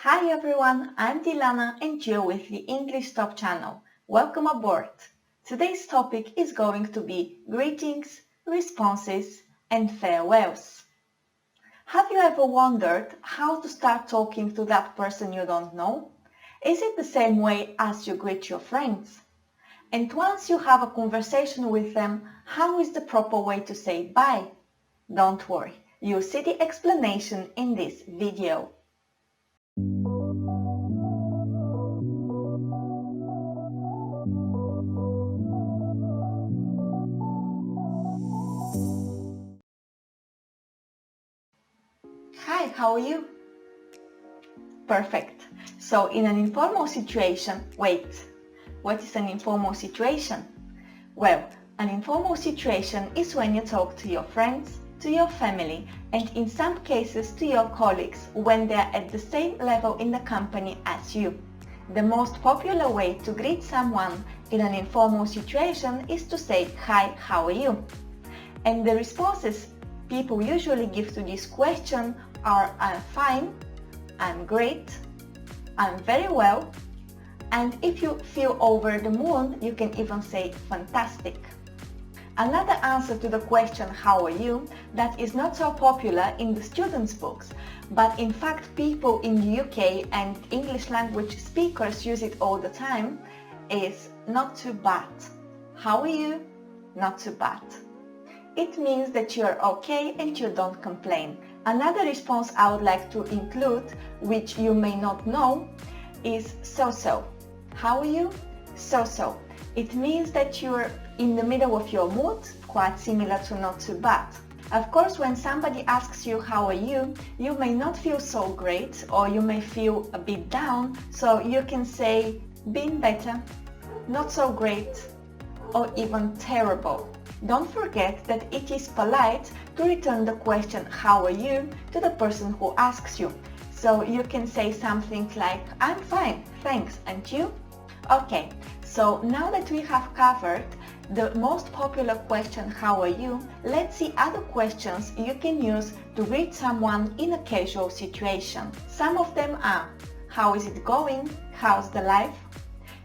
Hi everyone, I'm Dilana and you're with the English Top channel. Welcome aboard. Today's topic is going to be greetings, responses and farewells. Have you ever wondered how to start talking to that person you don't know? Is it the same way as you greet your friends? And once you have a conversation with them, how is the proper way to say bye? Don't worry, you'll see the explanation in this video. Hi, how are you? Perfect. So in an informal situation, what is an informal situation? Well, an informal situation is when you talk to your friends, to your family, and in some cases to your colleagues when they are at the same level in the company as you. The most popular way to greet someone in an informal situation is to say, "Hi, how are you?" And the responses people usually give to this question are "I'm fine," "I'm great," "I'm very well," and if you feel over the moon, you can even say "fantastic." Another answer to the question "how are you" that is not so popular in the students' books, but in fact people in the UK and English language speakers use it all the time, is "not too bad." How are you? Not too bad. It means that you're okay and you don't complain. Another response I would like to include, which you may not know, is so-so. How are you? So-so. It means that you're in the middle of your mood, quite similar to not too bad. Of course, when somebody asks you how are you, you may not feel so great or you may feel a bit down, so you can say been better, not so great, or even terrible. Don't forget that it is polite to return the question "how are you" to the person who asks you. So you can say something like "I'm fine, thanks, and you?" Okay, so now that we have covered the most popular question "how are you," let's see other questions you can use to greet someone in a casual situation. Some of them are "how is it going?" "how's the life?"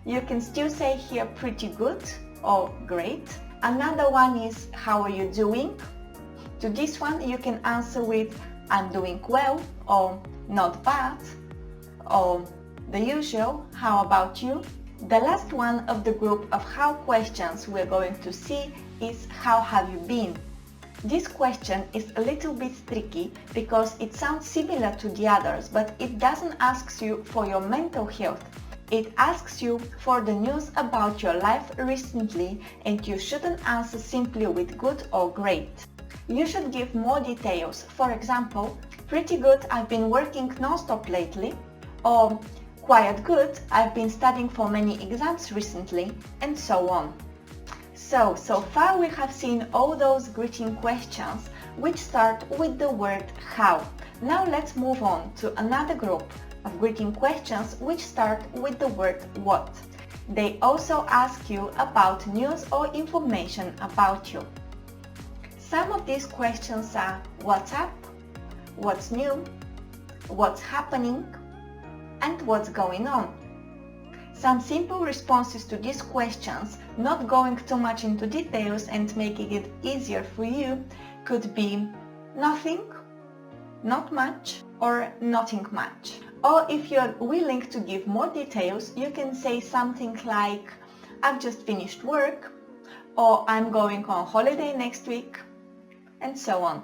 You can still say here "pretty good" or "great." Another one is "how are you doing?" To this one you can answer with "I'm doing well" or "not bad" or the usual "how about you?" The last one of the group of how questions we're going to see is "how have you been?" This question is a little bit tricky because it sounds similar to the others, but it doesn't ask you for your mental health. It asks you for the news about your life recently, and you shouldn't answer simply with good or great. You should give more details. For example, "pretty good, I've been working non-stop lately," or "quite good, I've been studying for many exams recently," and so on. So far we have seen all those greeting questions which start with the word "how." Now let's move on to another group of greeting questions which start with the word "what." They also ask you about news or information about you. Some of these questions are "what's up?", "what's new?", "what's happening?", and "what's going on?". Some simple responses to these questions, not going too much into details and making it easier for you, could be "nothing", "not much", or "nothing much". Or if you're willing to give more details, you can say something like "I've just finished work", or "I'm going on holiday next week", and so on.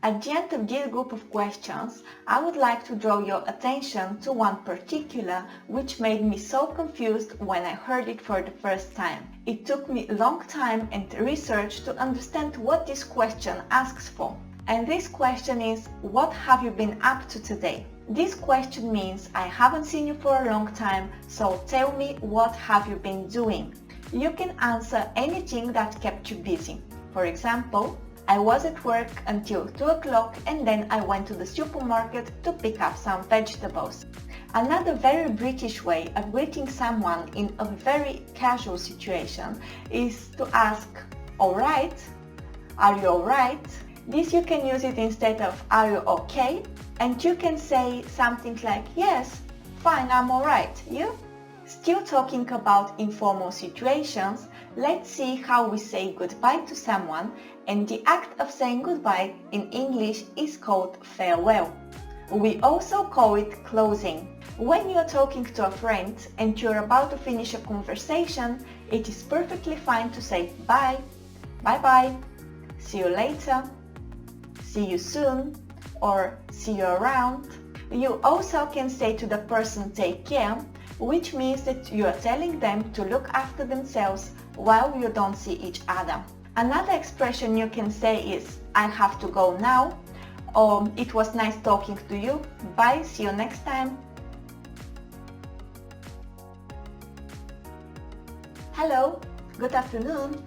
At the end of this group of questions, I would like to draw your attention to one particular which made me so confused when I heard it for the first time. It took me a long time and research to understand what this question asks for. And this question is, "what have you been up to today?" This question means I haven't seen you for a long time, so tell me what have you been doing. You can answer anything that kept you busy. For example, "I was at work until 2 o'clock and then I went to the supermarket to pick up some vegetables." Another very British way of greeting someone in a very casual situation is to ask "alright?", "are you alright?". This you can use it instead of "are you okay?", and you can say something like "yes, Fine, I'm alright. You? Still talking about informal situations, let's see how we say goodbye to someone, and the act of saying goodbye in English is called farewell. We also call it closing. When you're talking to a friend and you're about to finish a conversation, it is perfectly fine to say bye, bye-bye, see you later, see you soon, or see you around. You also can say to the person take care, which means that you are telling them to look after themselves while you don't see each other. Another expression you can say is I have to go now, or it was nice talking to you, bye, see you next time. Hello, good afternoon.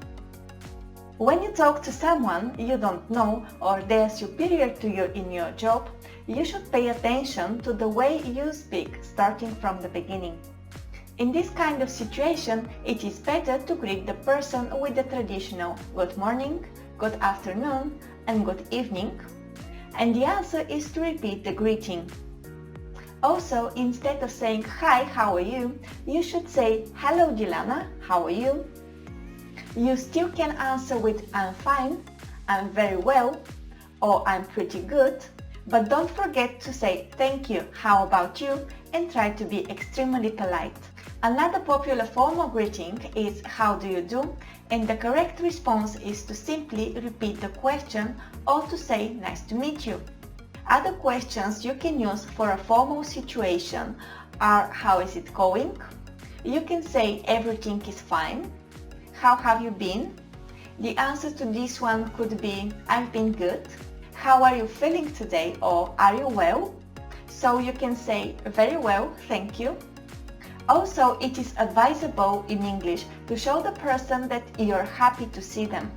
When you talk to someone you don't know or they're superior to you in your job, you should pay attention to the way you speak starting from the beginning. In this kind of situation, it is better to greet the person with the traditional good morning, good afternoon, and good evening. And the answer is to repeat the greeting. Also, instead of saying hi, how are you, you should say hello Dilana, how are you? You still can answer with I'm fine, I'm very well, or I'm pretty good, but don't forget to say thank you, how about you, and try to be extremely polite. Another popular formal greeting is how do you do, and the correct response is to simply repeat the question or to say nice to meet you. Other questions you can use for a formal situation are how is it going? You can say everything is fine. How have you been? The answer to this one could be I've been good. How are you feeling today, or are you well? So you can say very well, thank you. Also, it is advisable in English to show the person that you're happy to see them.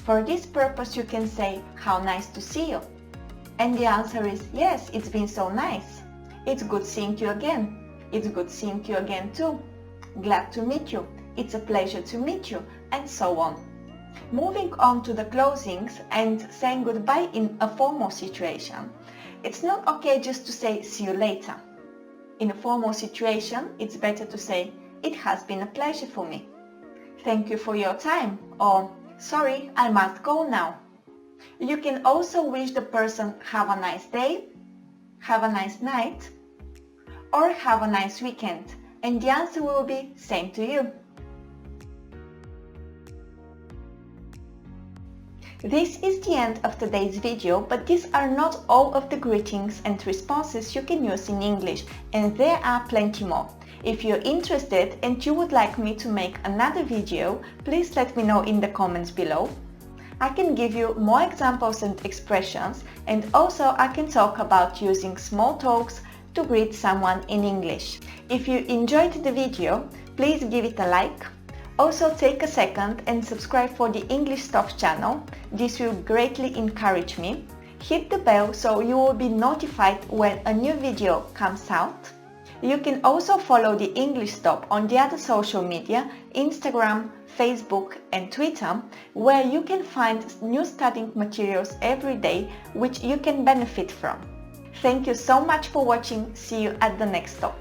For this purpose you can say how nice to see you. And the answer is yes, it's been so nice. It's good seeing you again. It's good seeing you again too. Glad to meet you. It's a pleasure to meet you, and so on. Moving on to the closings and saying goodbye in a formal situation. It's not okay just to say see you later. In a formal situation, it's better to say it has been a pleasure for me. Thank you for your time, or sorry, I must go now. You can also wish the person have a nice day, have a nice night, or have a nice weekend, and the answer will be same to you. This is the end of today's video, but these are not all of the greetings and responses you can use in English, and there are plenty more. If you're interested and you would like me to make another video, please let me know in the comments below. I can give you more examples and expressions, and also I can talk about using small talks to greet someone in English. If you enjoyed the video, please give it a like. Also take a second and subscribe for the English Stuff channel. This will greatly encourage me. Hit the bell so you will be notified when a new video comes out. You can also follow the English Stop on the other social media, Instagram, Facebook and Twitter, where you can find new studying materials every day which you can benefit from. Thank you so much for watching. See you at the next stop.